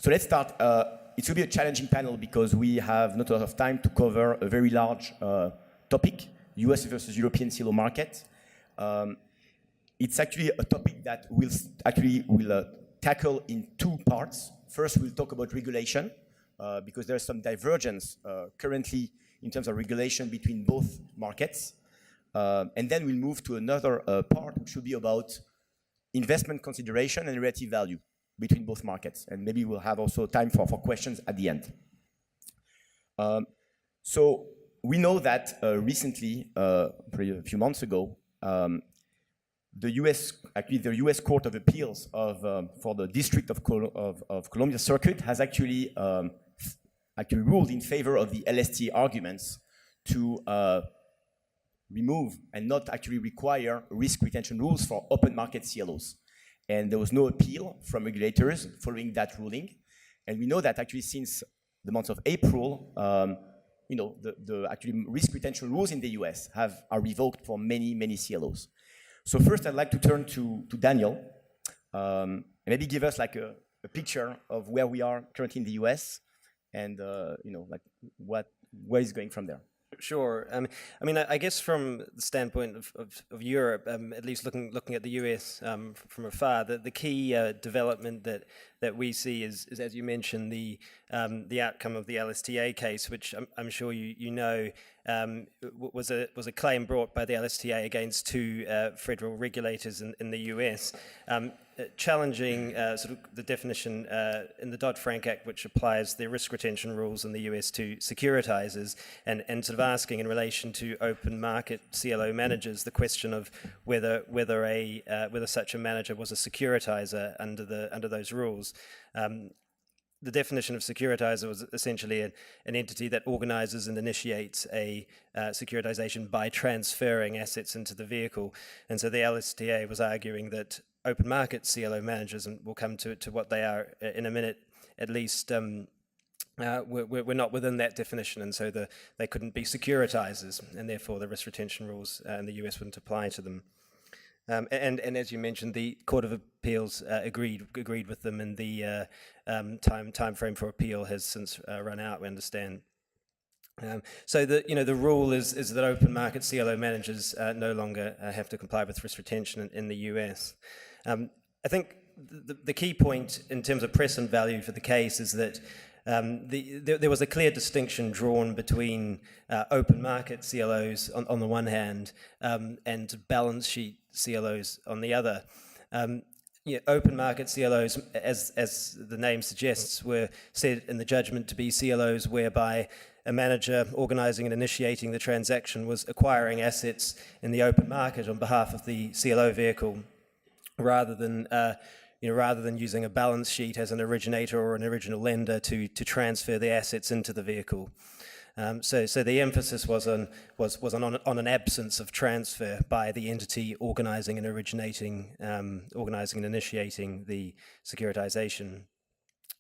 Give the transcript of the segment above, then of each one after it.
So let's start. It will be a challenging panel because we have not a lot of time to cover a very large topic, US versus European CLO market. It's actually a topic that we'll tackle in two parts. First, we'll talk about regulation because there's some divergence currently in terms of regulation between both markets. And then we'll move to another part, which will be about investment consideration and relative value between both markets. And maybe we'll have also time for questions at the end. So we know that recently, probably a few months ago, the US Court of Appeals for the District of Columbia Circuit has actually ruled in favor of the LSTA arguments to remove and not actually require risk retention rules for open market CLOs. And there was no appeal from regulators following that ruling. And we know that actually since the month of April, the actually risk retention rules in the US are revoked for many CLOs. So first, I'd like to turn to Daniel, and maybe give us like a picture of where we are currently in the US, and where is going from there. Sure. I mean, I guess from the standpoint of Europe, at least looking at the US from afar, the key development that we see is, as you mentioned, the outcome of the LSTA case, which I'm sure you know was a claim brought by the LSTA against two federal regulators in the US, challenging sort of the definition in the Dodd-Frank Act, which applies the risk retention rules in the US to securitizers, and sort of asking in relation to open market CLO managers the question of whether such a manager was a securitizer under those rules. The definition of securitizer was essentially an entity that organizes and initiates a securitization by transferring assets into the vehicle. And so the LSTA was arguing that open market CLO managers, and we'll come to what they are in a minute, at least we're not within that definition, and so they couldn't be securitizers, and therefore the risk retention rules in the US wouldn't apply to them. And as you mentioned, the Court of Appeals agreed with them, and the time frame for appeal has since run out, we understand. So the rule is that open market CLO managers no longer have to comply with risk retention in the US. I think the key point in terms of precedent value for the case is that there was a clear distinction drawn between open market CLOs on the one hand and balance sheet CLOs on the other. Open market CLOs, as the name suggests, were said in the judgment to be CLOs whereby a manager organizing and initiating the transaction was acquiring assets in the open market on behalf of the CLO vehicle, rather than using a balance sheet as an originator or an original lender to transfer the assets into the vehicle. So the emphasis was on an absence of transfer by the entity organizing and initiating the securitization.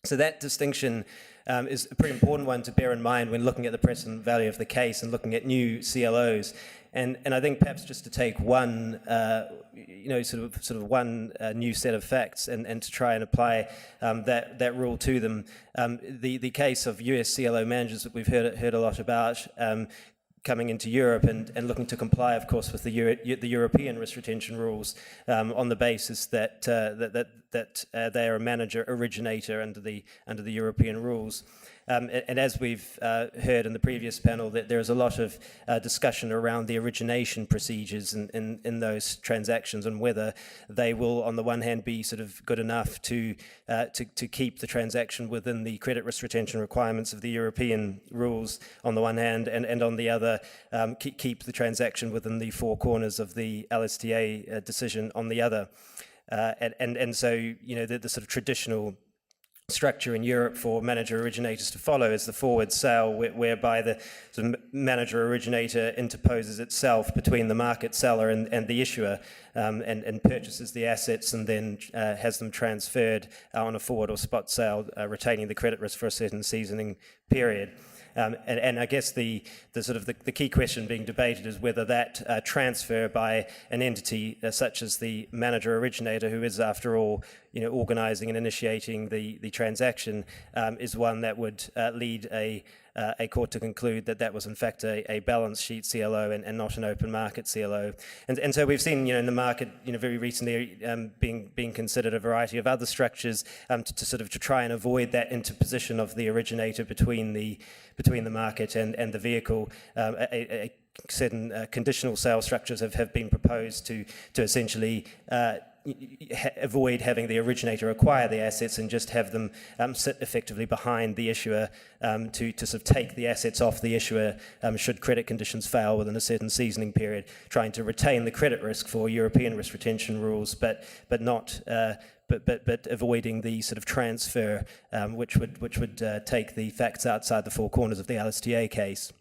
So that distinction is a pretty important one to bear in mind when looking at the precedent value of the case and looking at new CLOs. And I think perhaps just to take one, sort of one new set of facts and to try and apply that rule to them. The case of US CLO managers that we've heard a lot about coming into Europe and looking to comply, of course, with the European risk retention rules on the basis that they are a manager originator under the European rules. And as we've heard in the previous panel, that there is a lot of discussion around the origination procedures in those transactions and whether they will, on the one hand, be sort of good enough to keep the transaction within the credit risk retention requirements of the European rules on the one hand, and on the other, keep the transaction within the four corners of the LSTA decision on the other. And so, the sort of traditional structure in Europe for manager originators to follow is the forward sale, whereby the sort of manager originator interposes itself between the market seller and the issuer, and purchases the assets and then has them transferred on a forward or spot sale, retaining the credit risk for a certain seasoning period. And I guess the key question being debated is whether that transfer by an entity such as the manager originator, who is after all organising and initiating the transaction is one that would lead a court to conclude that that was in fact a balance sheet CLO and not an open market CLO. And so we've seen, in the market, very recently being considered a variety of other structures to try and avoid that interposition of the originator between the market and the vehicle. Certain conditional sale structures have been proposed to essentially avoid having the originator acquire the assets and just have them sit effectively behind the issuer to sort of take the assets off the issuer should credit conditions fail within a certain seasoning period, trying to retain the credit risk for European risk retention rules, but not. But avoiding the sort of transfer, which would take the facts outside the four corners of the LSTA case.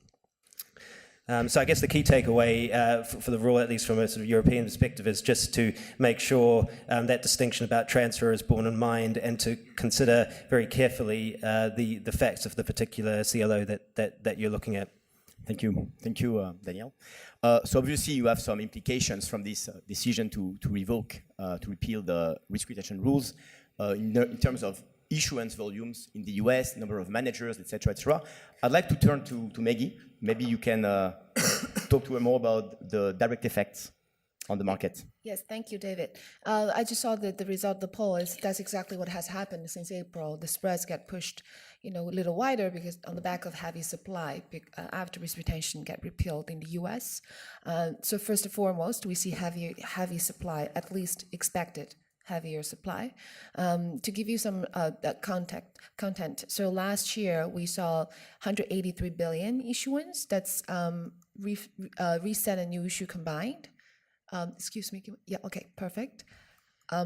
So I guess the key takeaway for the rule, at least from a sort of European perspective, is just to make sure that distinction about transfer is borne in mind, and to consider very carefully the facts of the particular CLO that you're looking at. Thank you, Daniel. So obviously you have some implications from this decision to repeal the risk retention rules in terms of issuance volumes in the US, number of managers, etc., etc. I'd like to turn to Maggie. Maybe you can talk to her more about the direct effects on the market. Yes, thank you, David. I just saw the result of the poll. That's exactly what has happened since April. The spreads get pushed, a little wider because on the back of heavy supply after risk retention get repealed in the U.S. So first and foremost, we see heavy supply, at least expected heavier supply. To give you some content, so last year we saw 183 billion issuance. That's reset and new issue combined. Excuse me. Yeah, okay, perfect.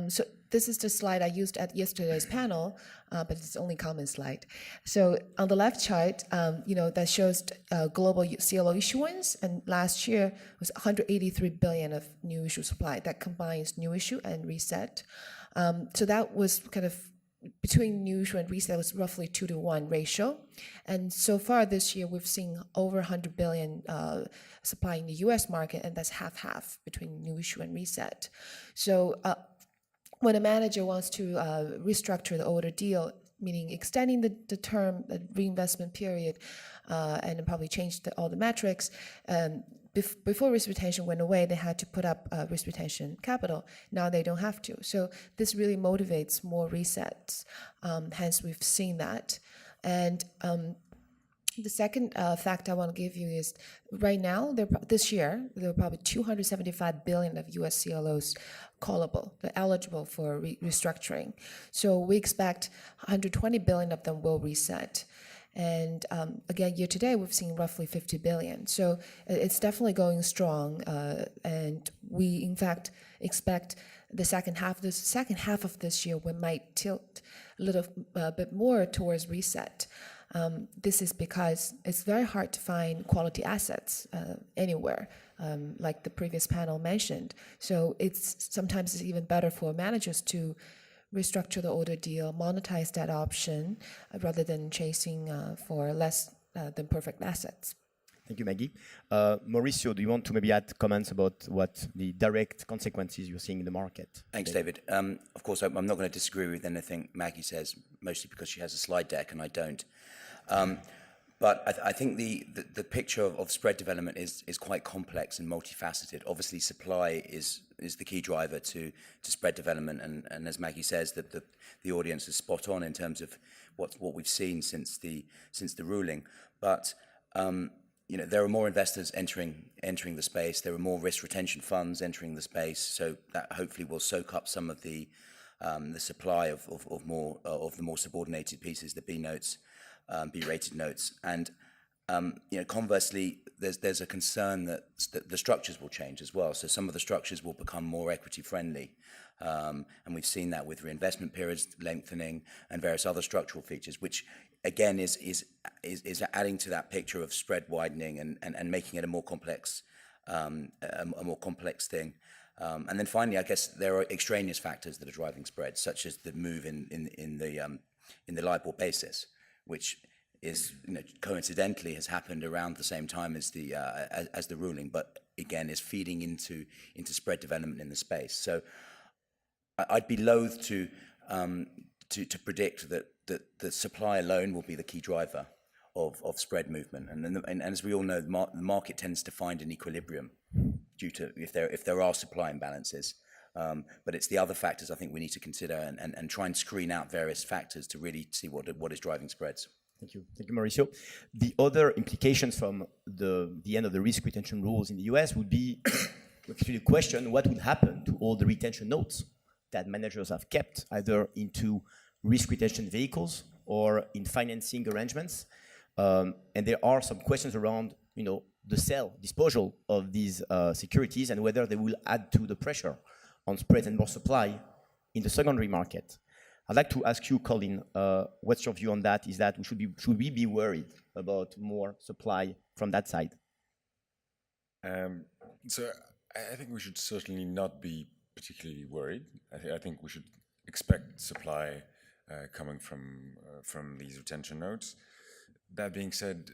So this is the slide I used at yesterday's panel, but it's only common slide. So on the left chart, that shows global CLO issuance, and last year was 183 billion of new issue supply. That combines new issue and reset. So that was kind of between new issue and reset was roughly 2-to-1 ratio. And so far this year, we've seen over 100 billion supply in the US market, and that's half-half between new issue and reset. So when a manager wants to restructure the older deal, meaning extending the term, the reinvestment period, and probably change all the metrics, before risk retention went away, they had to put up risk retention capital. Now they don't have to. So this really motivates more resets. Hence, we've seen that. And the second fact I want to give you is right now, this year, there are probably 275 billion of US CLOs callable. They're eligible for restructuring. So we expect 120 billion of them will reset. And again, year to date, we've seen roughly 50 billion. So it's definitely going strong. And we, in fact, expect the second half of this year, we might tilt a little bit more towards reset. This is because it's very hard to find quality assets anywhere, like the previous panel mentioned. So sometimes it's even better for managers to restructure the older deal, monetize that option, rather than chasing for less than perfect assets. Thank you, Maggie. Mauricio, do you want to maybe add comments about what the direct consequences you're seeing in the market? Thanks, David. Of course, I'm not going to disagree with anything Maggie says, mostly because she has a slide deck and I don't. But I think the picture of spread development is quite complex and multifaceted. Obviously, supply is the key driver to spread development, and as Maggie says, that the audience is spot on in terms of what we've seen since the ruling. But there are more investors entering the space. There are more risk retention funds entering the space, so that hopefully will soak up some of the supply of the more subordinated pieces, the B notes. B-rated notes, and conversely, there's a concern that the structures will change as well. So some of the structures will become more equity friendly, and we've seen that with reinvestment periods lengthening and various other structural features, which again is adding to that picture of spread widening and making it a more complex thing. And then finally, I guess there are extraneous factors that are driving spreads, such as the move in the LIBOR basis, which is coincidentally has happened around the same time as the ruling, but again is feeding into spread development in the space. So I'd be loath to to predict that the supply alone will be the key driver of spread movement. And as we all know, the market tends to find an equilibrium due to if there are supply imbalances. But it's the other factors I think we need to consider and try and screen out various factors to really see what is driving spreads. Thank you, Mauricio. The other implications from the end of the risk retention rules in the US would be actually the question: what would happen to all the retention notes that managers have kept, either into risk retention vehicles or in financing arrangements? And there are some questions around, the disposal of these securities and whether they will add to the pressure on spreads and more supply in the secondary market. I'd like to ask you, Colin, what's your view on that? Is that should we be worried about more supply from that side? So I think we should certainly not be particularly worried. I think we should expect supply coming from these retention notes. That being said,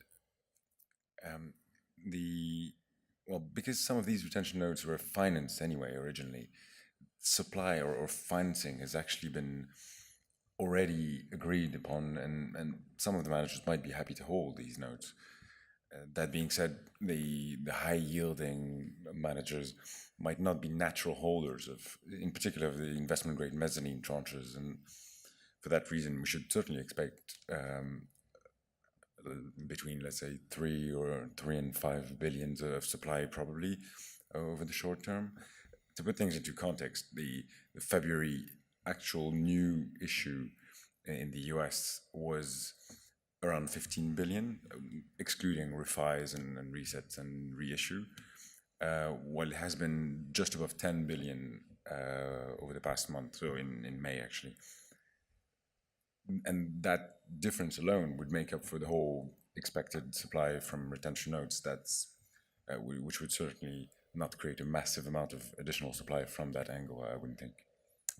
because some of these retention notes were financed anyway originally, supply or financing has actually been already agreed upon, and some of the managers might be happy to hold these notes. That being said, the high-yielding managers might not be natural holders in particular, of the investment-grade mezzanine tranches, and for that reason, we should certainly expect between, let's say, 3 and 5 billion of supply probably over the short term. To put things into context, the February actual new issue in the US was around 15 billion, excluding refis and resets and reissue, while it has been just above 10 billion over the past month, so in May actually. And that difference alone would make up for the whole expected supply from retention notes, which would certainly not create a massive amount of additional supply from that angle, I wouldn't think.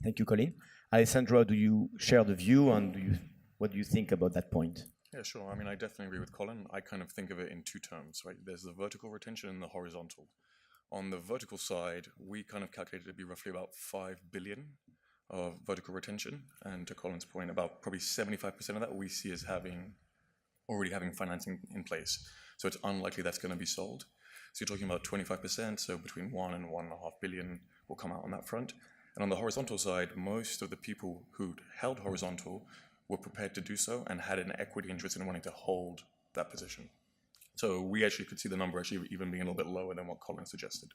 Thank you, Colin. Alessandro, do you share the view, and what do you think about that point? Yeah, sure. I mean, I definitely agree with Colin. I kind of think of it in two terms, right? There's the vertical retention and the horizontal. On the vertical side, we kind of calculated it to be roughly about 5 billion of vertical retention. And to Colin's point, about probably 75% of that we see as already having financing in place. So it's unlikely that's going to be sold. So you're talking about 25%, so between 1 and 1.5 billion will come out on that front. And on the horizontal side, most of the people who'd held horizontal were prepared to do so and had an equity interest in wanting to hold that position. So we actually could see the number actually even being a little bit lower than what Colin suggested.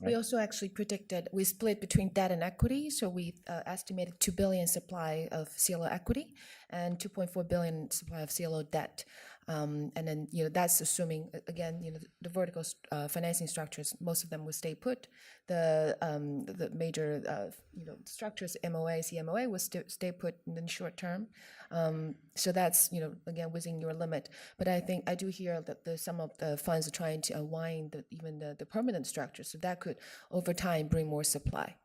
We also actually predicted, we split between debt and equity, so we estimated 2 billion supply of CLO equity and 2.4 billion supply of CLO debt. And then, that's assuming, again, the vertical financing structures, most of them will stay put. The major, structures, MOA, CMOA, will stay put in the short term. So that's, again, within your limit. But I do hear that some of the funds are trying to unwind even the permanent structure. So that could, over time, bring more supply.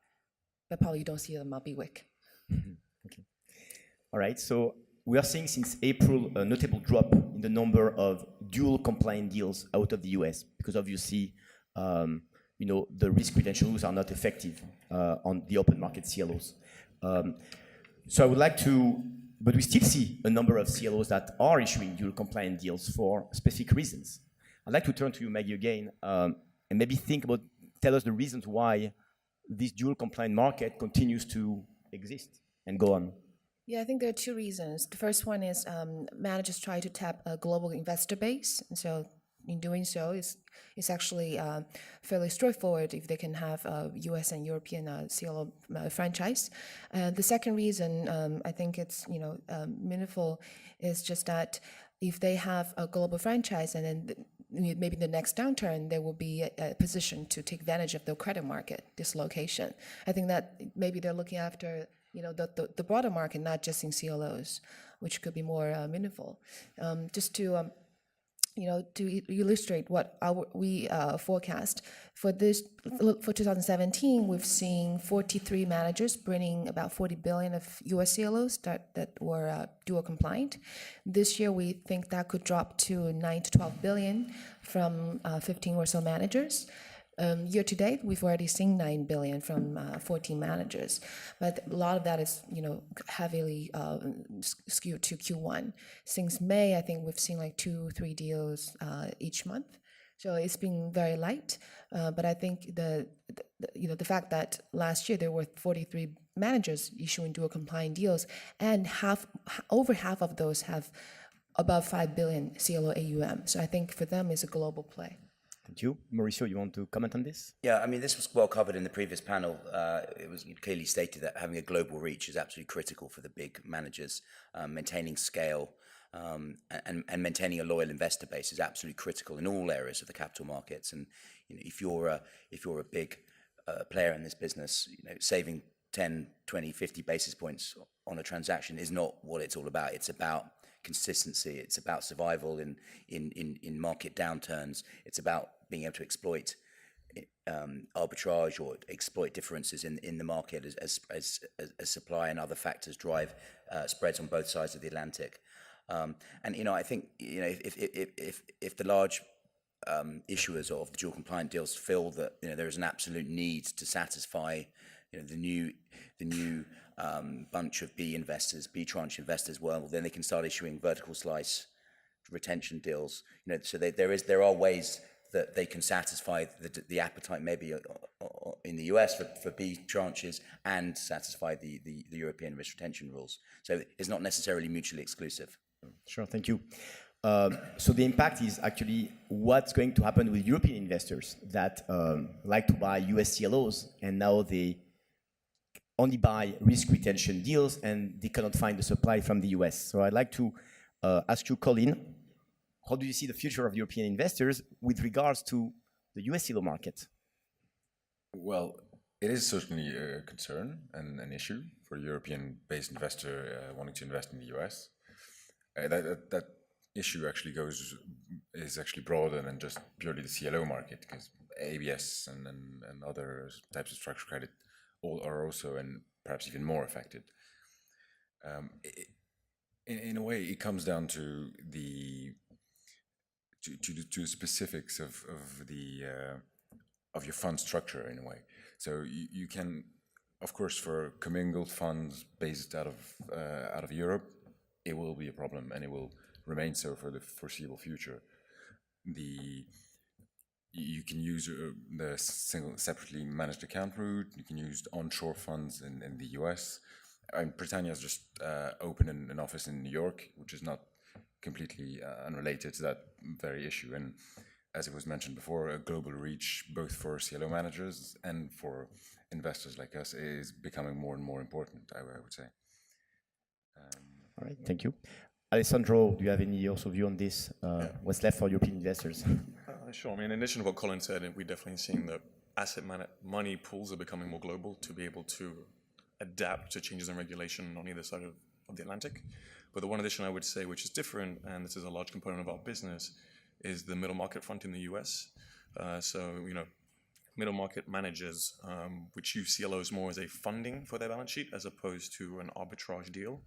But probably you don't see them be weak. Okay. All right. So we are seeing since April a notable drop in the number of dual compliant deals out of the US because obviously, the risk retention rules are not effective on the open market CLOs. So I would like to, but we still see a number of CLOs that are issuing dual compliant deals for specific reasons. I'd like to turn to you, Maggie, again, and maybe tell us the reasons why this dual compliant market continues to exist and go on. Yeah, I think there are two reasons. The first one is managers try to tap a global investor base, and so in doing so, it's actually fairly straightforward if they can have a US and European CLO franchise. The second reason I think it's meaningful is just that if they have a global franchise and then maybe the next downturn, there will be a position to take advantage of the credit market dislocation. I think that maybe they're looking after the broader market, not just in CLOs, which could be more meaningful. Just to illustrate what we forecast for 2017, we've seen 43 managers bringing about 40 billion of US CLOs that were dual compliant. This year, we think that could drop to 9 to 12 billion from 15 or so managers. Year to date, we've already seen 9 billion from 14 managers, but a lot of that is, heavily skewed to Q1. Since May, I think we've seen like 2-3 deals each month. So it's been very light, but I think the fact that last year there were 43 managers issuing dual compliant deals, and over half of those have above 5 billion CLO AUM. So I think for them it's a global play. Thank you. Mauricio, you want to comment on this? Yeah, I mean, this was well covered in the previous panel. It was clearly stated that having a global reach is absolutely critical for the big managers. Maintaining scale and maintaining a loyal investor base is absolutely critical in all areas of the capital markets. And if you're a big player in this business, saving 10, 20, 50 basis points on a transaction is not what it's all about. It's about consistency. It's about survival in market downturns. It's about being able to exploit arbitrage or exploit differences in the market as supply and other factors drive spreads on both sides of the Atlantic. And I think if the large issuers of the dual compliant deals feel that there is an absolute need to satisfy the new bunch of B tranche investors, well, then they can start issuing vertical slice retention deals. So there are ways that they can satisfy the appetite maybe in the US for B tranches and satisfy the European risk retention rules. So it's not necessarily mutually exclusive. Sure, thank you. So the impact is actually what's going to happen with European investors that like to buy US CLOs, and now they only buy risk retention deals and they cannot find the supply from the US. So I'd like to ask you, Colin, how do you see the future of European investors with regards to the US CLO market? Well, it is certainly a concern and an issue for a European-based investor wanting to invest in the US. That issue actually is actually broader than just purely the CLO market, because ABS and other types of structured credit are also and perhaps even more affected. In a way, it comes down to the specifics of your fund structure in a way. So you can, of course, for commingled funds based out of Europe, it will be a problem, and it will remain so for the foreseeable future. You can use the single separately managed account route. You can use onshore funds in the US. Britannia has just opened an office in New York, which is not completely unrelated to that very issue. And as it was mentioned before, a global reach, both for CLO managers and for investors like us, is becoming more and more important, I would say. All right, thank you. Alessandro, do you have any also view on this? What's left for European investors? Sure. I mean, in addition to what Colin said, we're definitely seeing that asset money pools are becoming more global to be able to adapt to changes in regulation on either side of the Atlantic. But the one addition I would say, which is different, and this is a large component of our business, is the middle market front in the US. Middle market managers, which use CLOs more as a funding for their balance sheet as opposed to an arbitrage deal.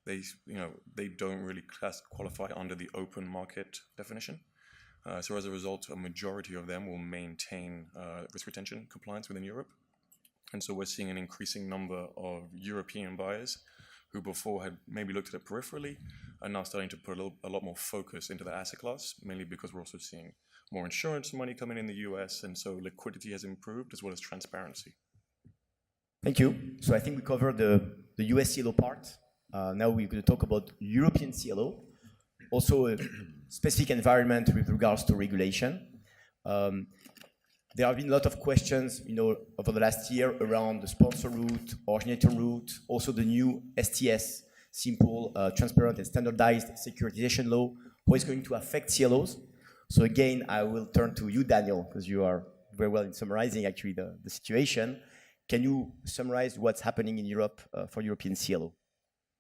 They don't really qualify under the open market definition. So as a result, a majority of them will maintain risk retention compliance within Europe. And so we're seeing an increasing number of European buyers who before had maybe looked at it peripherally are now starting to put a lot more focus into the asset class, mainly because we're also seeing more insurance money coming in the US, and so liquidity has improved as well as transparency. Thank you. So I think we covered the US CLO part. Now we're going to talk about European CLO, also a specific environment with regards to regulation. There have been a lot of questions, over the last year around the sponsor route, originator route, also the new STS, simple, transparent, and standardized securitization law, how it's going to affect CLOs. So again, I will turn to you, Daniel, because you are very well in summarizing actually the situation. Can you summarize what's happening in Europe for European CLO?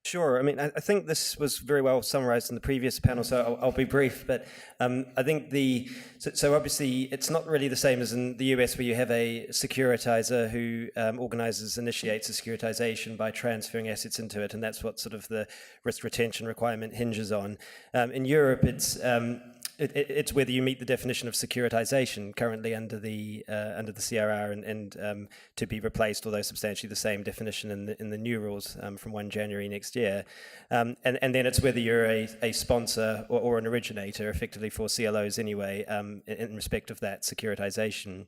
Sure. I mean, I think this was very well summarized in the previous panel, so I'll be brief. But I think so obviously it's not really the same as in the US, where you have a securitizer who initiates a securitization by transferring assets into it, and that's what sort of the risk retention requirement hinges on. In Europe, it's whether you meet the definition of securitization currently under the CRR and to be replaced, although substantially the same definition in the new rules from 1 January next year, and then it's whether you're a sponsor or an originator, effectively for CLOs anyway, in respect of that securitization.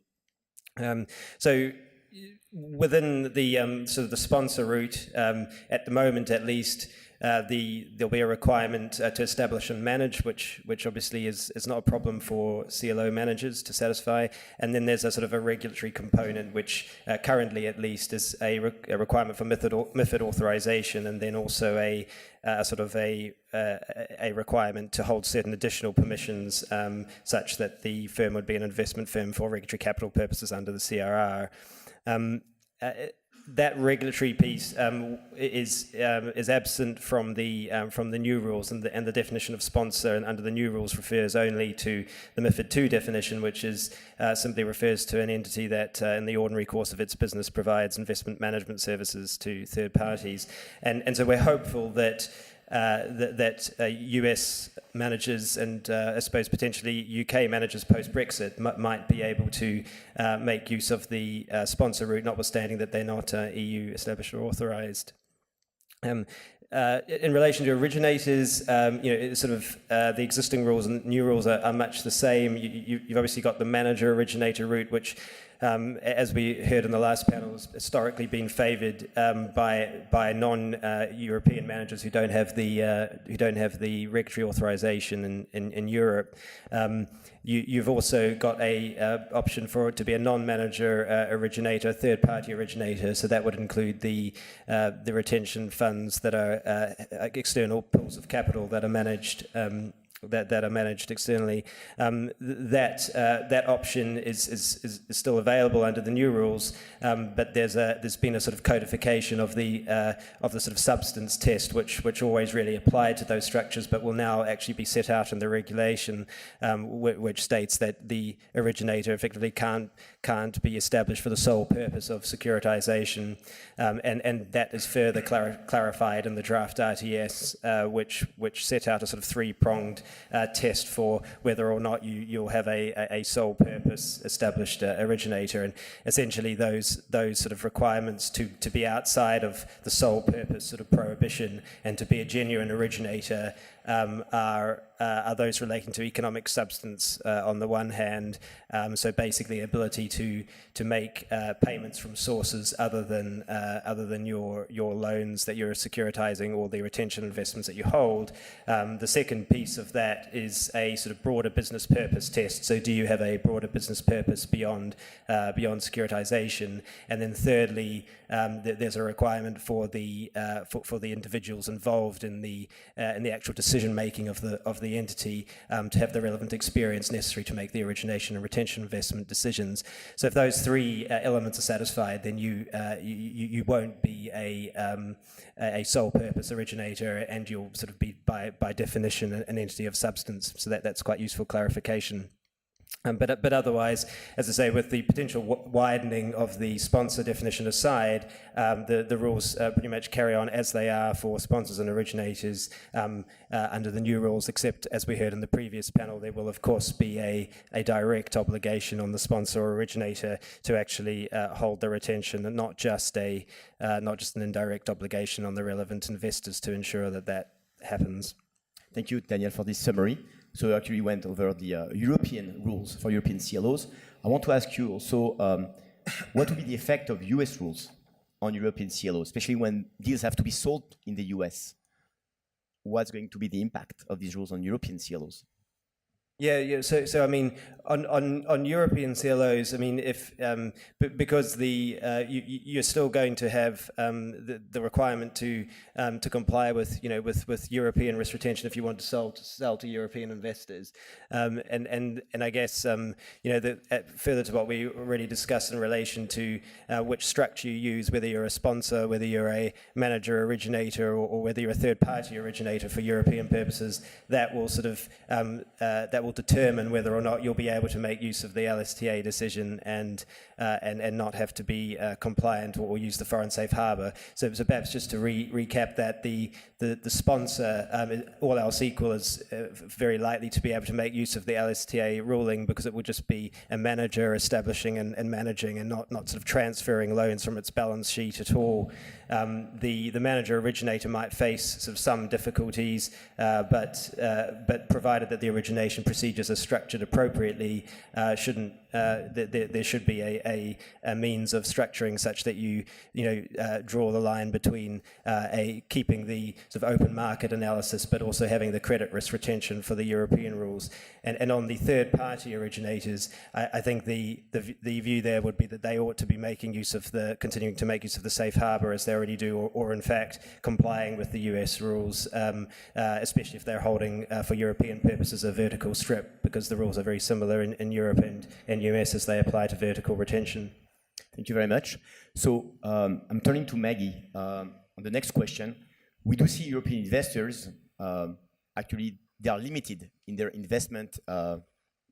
So within the sort of the sponsor route, at the moment at least, there'll be a requirement to establish and manage, which obviously is not a problem for CLO managers to satisfy. And then there's a sort of a regulatory component, which currently at least is a requirement for MiFID authorization, and then also a requirement to hold certain additional permissions, such that the firm would be an investment firm for regulatory capital purposes under the CRR. That regulatory piece is absent from the new rules, and the definition of sponsor and under the new rules refers only to the MiFID II definition, which is simply refers to an entity that in the ordinary course of its business provides investment management services to third parties, and so we're hopeful that US managers and I suppose potentially UK managers post-Brexit might be able to make use of the sponsor route, notwithstanding that they're not EU established or authorised. In relation to originators, the existing rules and new rules are much the same. You've obviously got the manager-originator route, which, as we heard in the last panel, has historically been favoured by non-European managers who don't have the regulatory authorization in Europe. You've also got a option for it to be a non-manager originator, third-party originator. So that would include the retention funds that are external pools of capital that are managed. That are managed externally. That option is still available under the new rules, but there's been a sort of codification of the sort of substance test, which always really applied to those structures, but will now actually be set out in the regulation, which states that the originator effectively can't be established for the sole purpose of securitization, and that is further clarified in the draft RTS, which set out a sort of three-pronged test for whether or not you'll have a sole purpose established originator, and essentially those sort of requirements to be outside of the sole purpose sort of prohibition and to be a genuine originator are those relating to economic substance on the one hand, so basically ability to make payments from sources other than your loans that you're securitizing or the retention investments that you hold. The second piece of that is a sort of broader business purpose test. So do you have a broader business purpose beyond securitization? And then thirdly, there's a requirement for the individuals involved in the actual decision making of the entity to have the relevant experience necessary to make the origination and retention investment decisions. So if those three elements are satisfied, then you won't be a sole purpose originator, and you'll sort of be by definition an entity of substance. So that's quite useful clarification. But otherwise, as I say, with the potential widening of the sponsor definition aside, the rules pretty much carry on as they are for sponsors and originators under the new rules, except, as we heard in the previous panel, there will of course be a direct obligation on the sponsor or originator to actually hold the retention, and not just an indirect obligation on the relevant investors to ensure that happens. Thank you, Daniel, for this summary. So actually we went over the European rules for European CLOs. I want to ask you also, what will be the effect of US rules on European CLOs, especially when deals have to be sold in the US? What's going to be the impact of these rules on European CLOs? Yeah. So I mean, on European CLOs, I mean, if because you're still going to have the requirement to comply with with European risk retention if you want to sell to European investors, and I guess further to what we already discussed in relation to which structure you use, whether you're a sponsor, whether you're a manager originator, or whether you're a third party originator for European purposes, that will sort of will determine whether or not you'll be able to make use of the LSTA decision and not have to be compliant or use the foreign safe harbour. So perhaps just to recap that, the sponsor, all else equal, is very likely to be able to make use of the LSTA ruling, because it would just be a manager establishing and managing, and not sort of transferring loans from its balance sheet at all. The manager originator might face sort of some difficulties, but provided that the origination procedures are structured appropriately, there should be a means of structuring such that you draw the line between keeping the sort of open market analysis, but also having the credit risk retention for the European rules. And on the third party originators, I think the view there would be that they ought to be continuing to make use of the safe harbour as they already do, or in fact complying with the US rules, especially if they're holding for European purposes a vertical strip, because the rules are very similar in Europe and US as they apply to vertical retention. Thank you very much. So I'm turning to Maggie on the next question. We do see European investors, actually, they are limited in their investment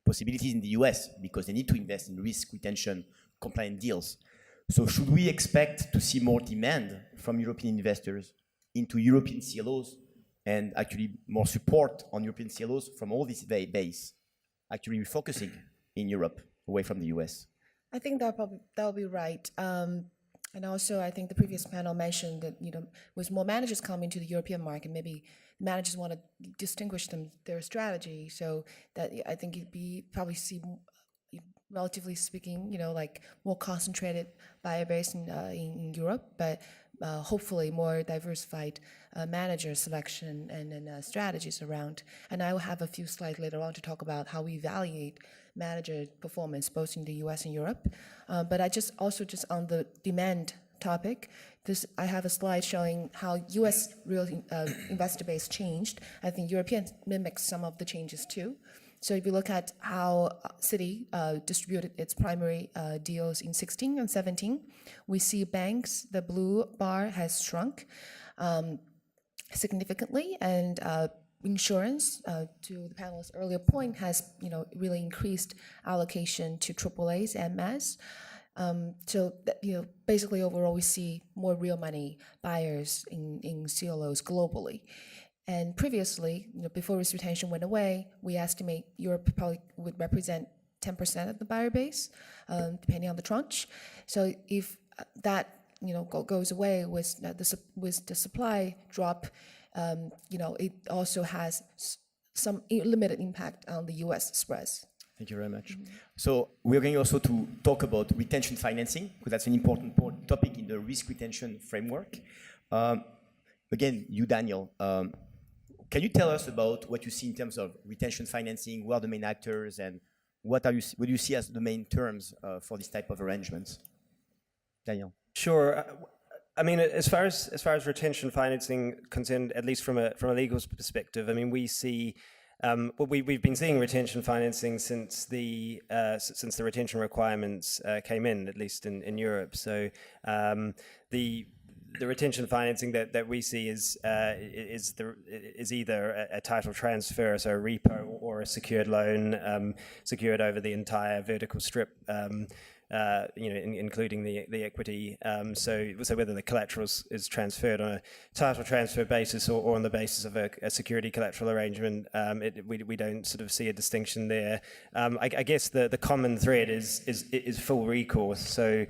possibilities in the US because they need to invest in risk retention compliant deals. So should we expect to see more demand from European investors into European CLOs, and actually more support on European CLOs from all this base, actually refocusing in Europe away from the US? I think that'll be right. And also, I think the previous panel mentioned that with more managers coming to the European market, maybe managers want to distinguish their strategy. So that I think probably see, relatively speaking, like more concentrated buyer base in Europe, but hopefully more diversified manager selection and strategies around. And I will have a few slides later on to talk about how we evaluate manager performance both in the US and Europe. But I just on the demand topic, I have a slide showing how US real investor base changed. I think European mimics some of the changes too. So if you look at how Citi distributed its primary deals in 16 and 17, we see banks, the blue bar has shrunk significantly, and insurance, to the panelist's earlier point, has really increased allocation to AAAs and MAS. So basically overall we see more real money buyers in CLOs globally. And previously, before risk retention went away, we estimate Europe probably would represent 10% of the buyer base, depending on the tranche. So if that goes away with the supply drop, it also has some limited impact on the US spreads. Thank you very much. So we're going also to talk about retention financing, because that's an important topic in the risk retention framework. Again, you, Daniel, can you tell us about what you see in terms of retention financing? Who are the main actors, and what do you see as the main terms for this type of arrangements? Daniel. Sure. I mean, as far as retention financing concerned, at least from a legal perspective, I mean, we see we've been seeing retention financing since the retention requirements came in, at least in Europe. So the retention financing that we see is either a title transfer, so a repo, or a secured loan secured over the entire vertical strip, including the equity. So whether the collateral is transferred on a title transfer basis or on the basis of a security collateral arrangement, we don't sort of see a distinction there. I guess the common thread is full recourse. So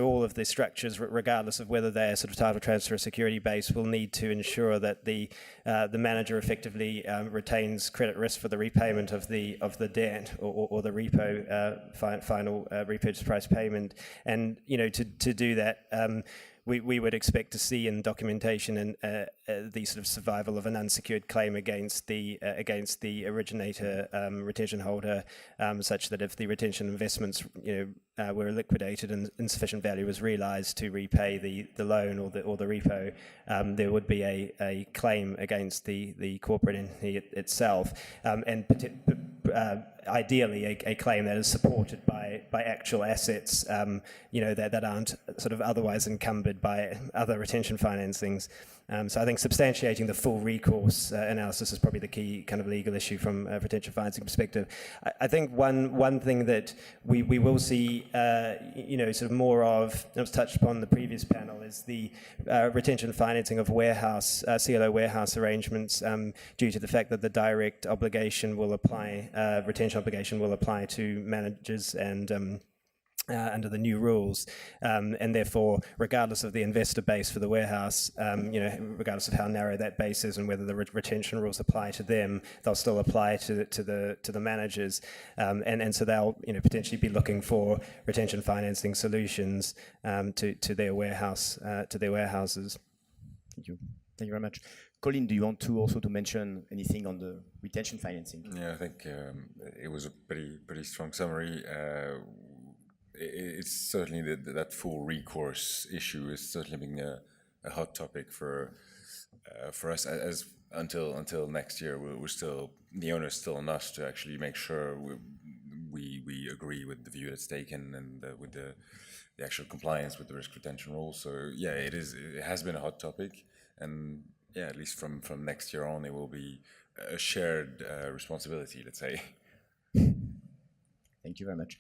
all of the structures, regardless of whether they're sort of title transfer or security based, will need to ensure that the manager effectively retains credit risk for the repayment of the debt or the repo final repurchase price payment. And to do that, we would expect to see in documentation and the sort of survival of an unsecured claim against the originator retention holder, such that if the retention investments were liquidated and insufficient value was realised to repay the loan or the repo, there would be a claim against the corporate entity itself, and ideally a claim that is supported by actual assets, that aren't sort of otherwise encumbered by other retention financings. So I think substantiating the full recourse analysis is probably the key kind of legal issue from a retention financing perspective. I think one thing that we will see, sort of more of, it was touched upon in the previous panel, is the retention financing of warehouse, CLO warehouse arrangements due to the fact that the direct obligation will apply, retention obligation will apply to managers and under the new rules, and therefore, regardless of the investor base for the warehouse, regardless of how narrow that base is and whether the retention rules apply to them, they'll still apply to the managers, and so they'll potentially be looking for retention financing solutions to their warehouses. Thank you. Thank you very much. Colin, do you want to also mention anything on the retention financing? Yeah, I think it was a pretty strong summary. It's certainly that full recourse issue is certainly being a hot topic for us as until next year. We're still, the onus still on us to actually make sure we agree with the view that's taken and with the actual compliance with the risk retention rules. So yeah, it has been a hot topic, and yeah, at least from next year on, it will be a shared responsibility, let's say. Thank you very much.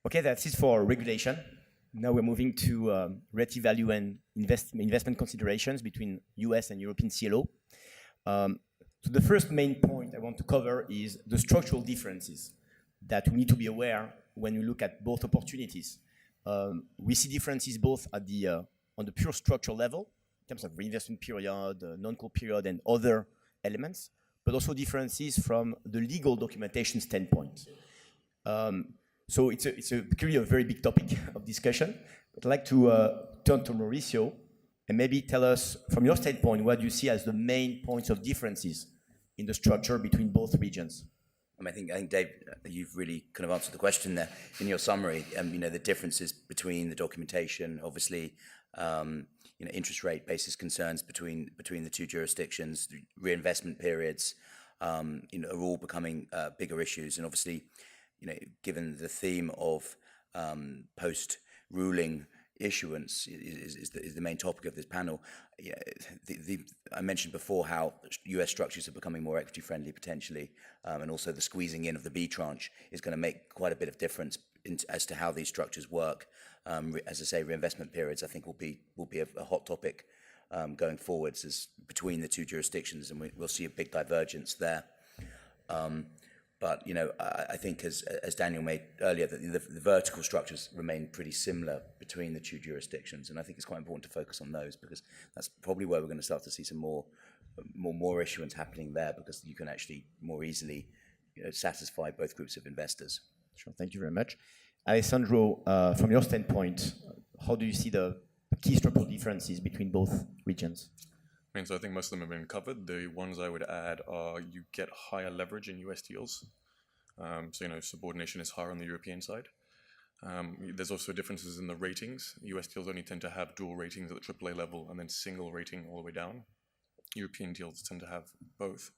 Okay, that's it for regulation. Now we're moving to relative value and investment considerations between US and European CLO. So the first main point I want to cover is the structural differences that we need to be aware when we look at both opportunities. We see differences both at on the pure structural level, in terms of reinvestment period, non-call period, and other elements, but also differences from the legal documentation standpoint. So it's clearly a very big topic of discussion. I'd like to turn to Mauricio and maybe tell us, from your standpoint, what you see as the main points of differences in the structure between both regions. I think, Dave, you've really kind of answered the question there in your summary. The differences between the documentation, obviously, interest rate basis concerns between the two jurisdictions, the reinvestment periods, are all becoming bigger issues. And obviously, given the theme of post-ruling issuance is the main topic of this panel. I mentioned before how US structures are becoming more equity friendly potentially, and also the squeezing in of the B tranche is going to make quite a bit of difference as to how these structures work. As I say, reinvestment periods I think will be a hot topic going forwards as between the two jurisdictions, and we'll see a big divergence there. But I think as Daniel made earlier, that the vertical structures remain pretty similar between the two jurisdictions, and I think it's quite important to focus on those because that's probably where we're going to start to see some more issuance happening there, because you can actually more easily satisfy both groups of investors. Sure, thank you very much. Alessandro, from your standpoint, how do you see the key structural differences between both regions? So I think most of them have been covered. The ones I would add are you get higher leverage in US deals. Subordination is higher on the European side. There's also differences in the ratings. US deals only tend to have dual ratings at the AAA level and then single rating all the way down. European deals tend to have both.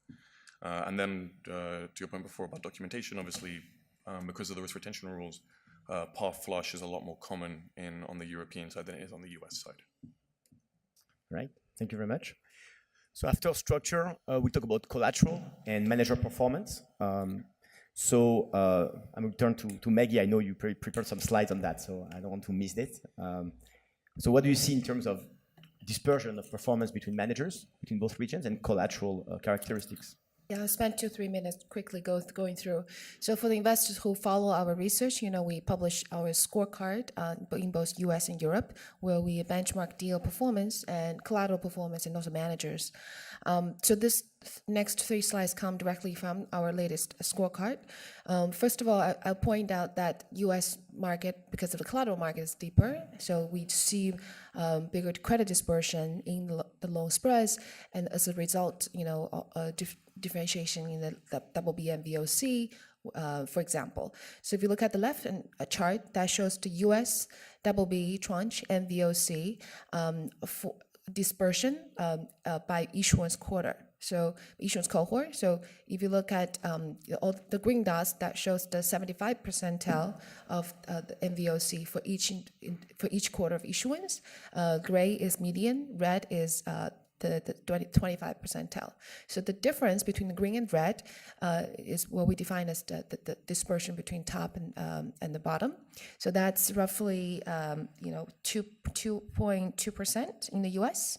And then to your point before about documentation, obviously, because of the risk retention rules, par flush is a lot more common on the European side than it is on the US side. Right. Thank you very much. So after structure, we talk about collateral and manager performance. I'm going to turn to Maggie. I know you prepared some slides on that, so I don't want to miss it. So what do you see in terms of dispersion of performance between managers, between both regions, and collateral characteristics? Yeah, I'll spend 2-3 minutes quickly going through. So for the investors who follow our research, we publish our scorecard in both US and Europe, where we benchmark deal performance and collateral performance and also managers. So this next 3 slides come directly from our latest scorecard. First of all, I'll point out that US market, because of the collateral market, is deeper. So we see bigger credit dispersion in the loan spreads, and as a result, differentiation in the BB and VOC, for example. So if you look at the left chart, that shows the US BB tranche and VOC for dispersion by issuance quarter. So issuance cohort. So if you look at all the green dots, that shows the 75th percentile of the MVOC for each quarter of issuance. Gray is median, red is the 25 percentile. So the difference between the green and red is what we define as the dispersion between top and the bottom. So that's roughly 2.2% in the US.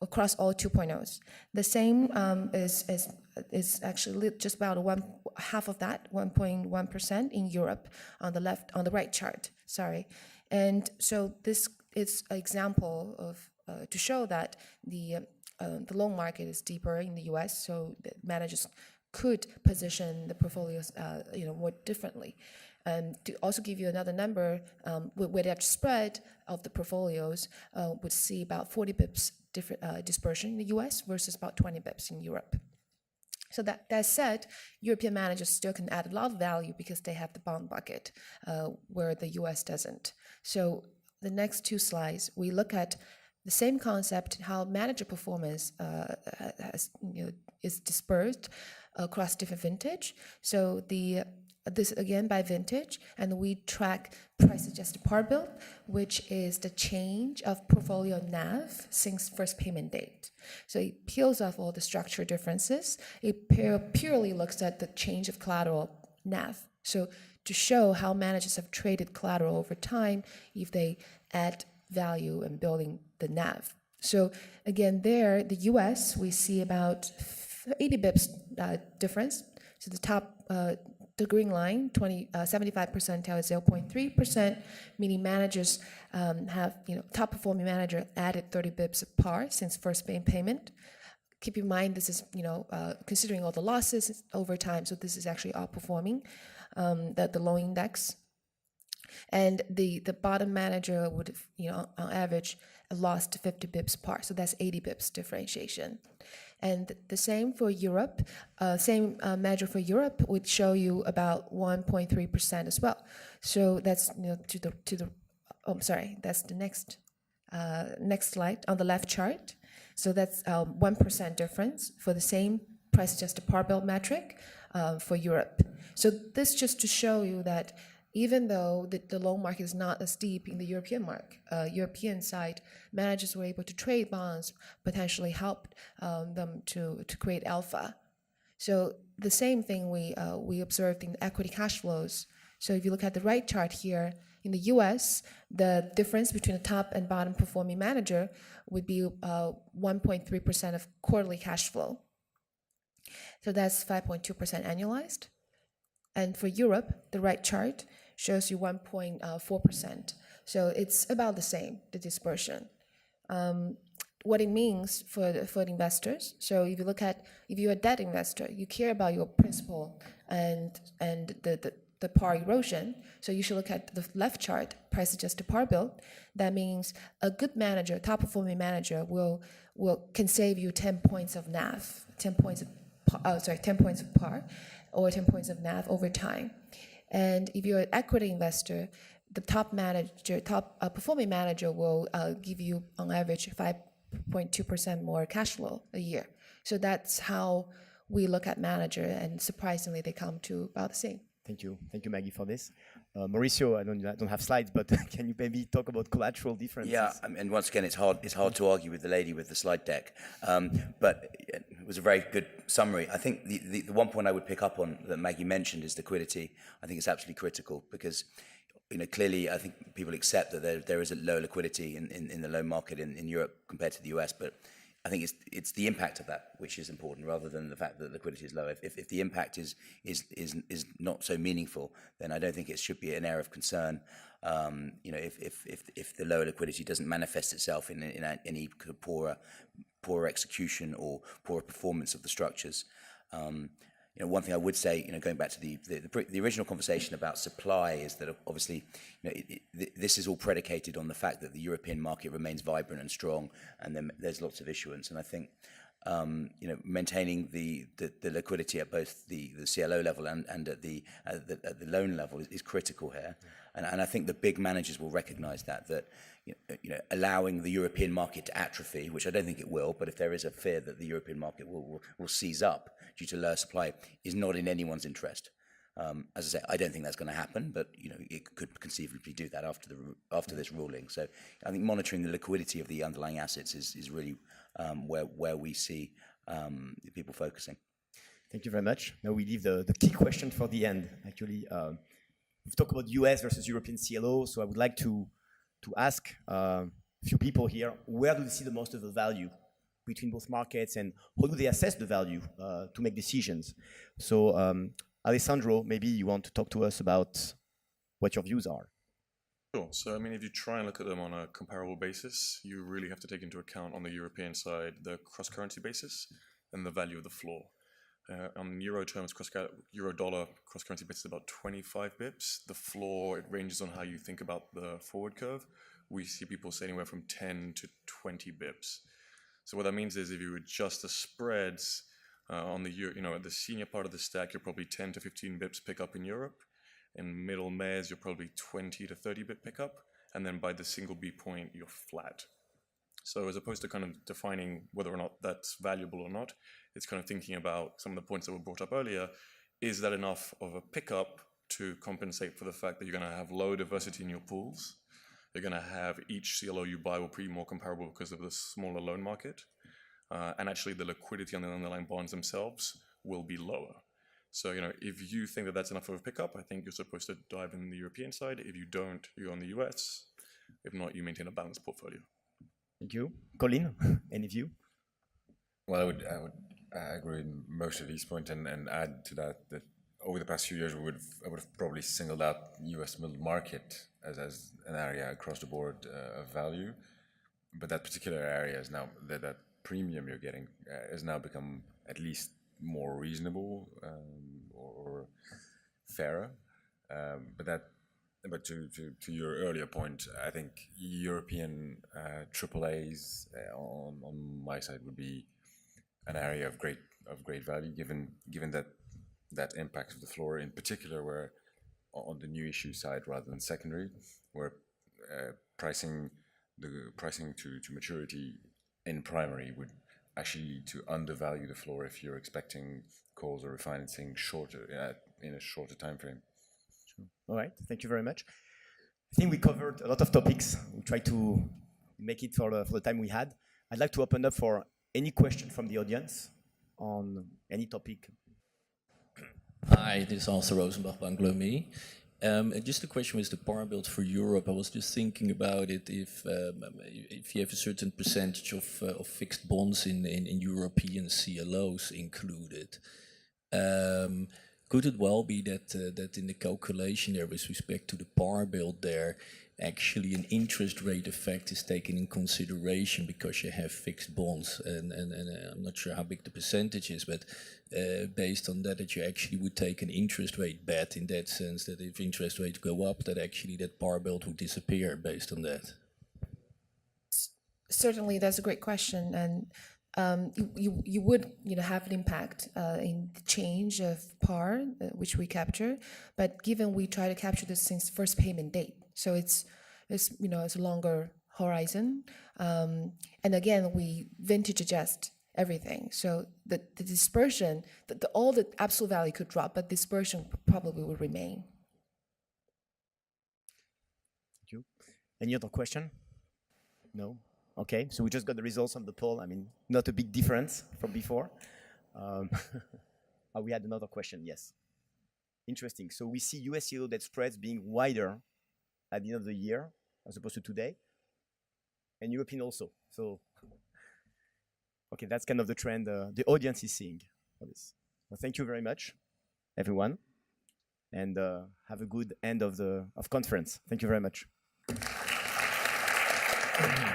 Across all 2.0s. The same is actually just about half of that, 1.1% in Europe on the right chart, sorry. And so this is an example of, to show that the loan market is deeper in the US, so the managers could position the portfolios more differently. And to also give you another number, with that spread of the portfolios, would see about 40 bips different dispersion in the US versus about 20 bips in Europe. So that said, European managers still can add a lot of value because they have the bond bucket, where the US doesn't. So the next two slides, we look at the same concept, how manager performance is dispersed across different vintage. So this again by vintage, and we track price-adjusted par bill, which is the change of portfolio NAV since first payment date. So it peels off all the structure differences. It purely looks at the change of collateral NAV. So to show how managers have traded collateral over time if they add value in building the NAV. So again, there, the US, we see about 80 bips difference. So the top, the green line, 75 percentile is 0.3%, meaning managers have, top performing manager added 30 bips of par since first payment. Keep in mind, this is, considering all the losses over time, so this is actually outperforming the loan index. And the bottom manager would, on average, lost 50 bips par, so that's 80 bips differentiation. And the same for Europe, same measure for Europe would show you about 1.3% as well. So that's that's the next slide on the left chart. So that's 1% difference for the same price-adjusted par bill metric for Europe. So this just to show you that even though the loan market is not as deep in the European side, managers were able to trade bonds, potentially helped them to create alpha. So the same thing we observed in equity cash flows. So if you look at the right chart here, in the US, the difference between the top and bottom performing manager would be 1.3% of quarterly cash flow. So that's 5.2% annualized. And for Europe, the right chart shows you 1.4%. So it's about the same, the dispersion. What it means for the investors. So if you're a debt investor, you care about your principal and the par erosion. So you should look at the left chart, price-adjusted par bill. That means a good manager, top-performing manager, can save you 10 points of NAV, 10 points of par, or 10 points of NAV over time. And if you're an equity investor, the top performing manager will give you on average 5.2% more cash flow a year. So that's how we look at manager, and surprisingly, they come to about the same. Thank you, Maggie, for this. Mauricio, I don't have slides, but can you maybe talk about collateral differences? Yeah, and once again, it's hard to argue with the lady with the slide deck, but it was a very good summary. I think the one point I would pick up on that Maggie mentioned is liquidity. I think it's absolutely critical because, clearly I think people accept that there is a low liquidity in the loan market in Europe compared to the US, but I think it's the impact of that which is important rather than the fact that liquidity is low. If the impact is not so meaningful, then I don't think it should be an area of concern. If the lower liquidity doesn't manifest itself in any poorer execution or poorer performance of the structures. One thing I would say, going back to the original conversation about supply, is that obviously, this is all predicated on the fact that the European market remains vibrant and strong, and then there's lots of issuance. And I think, maintaining the liquidity at both the CLO level and at the loan level is critical here. And I think the big managers will recognise that allowing the European market to atrophy, which I don't think it will, but if there is a fear that the European market will seize up due to lower supply, is not in anyone's interest. As I say, I don't think that's going to happen, but it could conceivably do that after this ruling. So I think monitoring the liquidity of the underlying assets is really where we see people focusing. Thank you very much. Now we leave the key question for the end. Actually, we've talked about US versus European CLO, so I would like to ask a few people here, where do they see the most of the value between both markets, and how do they assess the value to make decisions? So Alessandro, maybe you want to talk to us about what your views are. Sure. So, I mean, if you try and look at them on a comparable basis, you really have to take into account on the European side the cross-currency basis and the value of the floor. On euro terms, euro-dollar cross-currency basis is about 25 bips. The floor, it ranges on how you think about the forward curve. We see people say anywhere from 10 to 20 bips. So what that means is if you adjust the spreads on the at the senior part of the stack, you're probably 10 to 15 bips pick up in Europe. In middle mares, you're probably 20 to 30 bip pickup, and then by the single B point, you're flat. So as opposed to kind of defining whether or not that's valuable or not, it's kind of thinking about some of the points that were brought up earlier. Is that enough of a pickup to compensate for the fact that you're going to have low diversity in your pools? You're going to have each CLO you buy will be more comparable because of the smaller loan market. And actually the liquidity on the underlying bonds themselves will be lower. So, if you think that that's enough of a pickup, I think you're supposed to dive in the European side. If you don't, you're on the US. If not, you maintain a balanced portfolio. Thank you. Colin, any view? Well, I would agree with most of these points and add to that over the past few years, I would have probably singled out US middle market as an area across the board of value. But that particular area is now, that premium you're getting has now become at least more reasonable or fairer. But to your earlier point, I think European AAAs on my side would be an area of great value, given that impact of the floor, in particular, where on the new issue side rather than secondary, where pricing to maturity in primary would actually lead to undervalue the floor if you're expecting calls or refinancing in a shorter time frame. All right, thank you very much. I think we covered a lot of topics. We tried to make it for the time we had. I'd like to open up for any question from the audience on any topic. Hi, this is Hans Rosenbach, Bank Leumi. Just a question with the par build for Europe. I was just thinking about it. If you have a certain percentage of fixed bonds in European CLOs included, could it well be that in the calculation there, with respect to the par build there, actually an interest rate effect is taken in consideration because you have fixed bonds, and I'm not sure how big the percentage is, but based on that you actually would take an interest rate bet in that sense, that if interest rates go up, that actually that par build would disappear based on that? Certainly, that's a great question, and you would have an impact in the change of par, which we capture, but given we try to capture this since first payment date, so it's a longer horizon, and again we vintage adjust everything, so the dispersion, all the absolute value could drop, but dispersion probably will remain. Thank you. Any other question? No. Okay, so we just got the results of the poll. I mean, not a big difference from before. We had another question, yes. Interesting. So we see US CLO debt spreads being wider at the end of the year as opposed to today, and European also. So, okay, that's kind of the trend the audience is seeing for this. Well, thank you very much, everyone, and have a good end of conference. Thank you very much.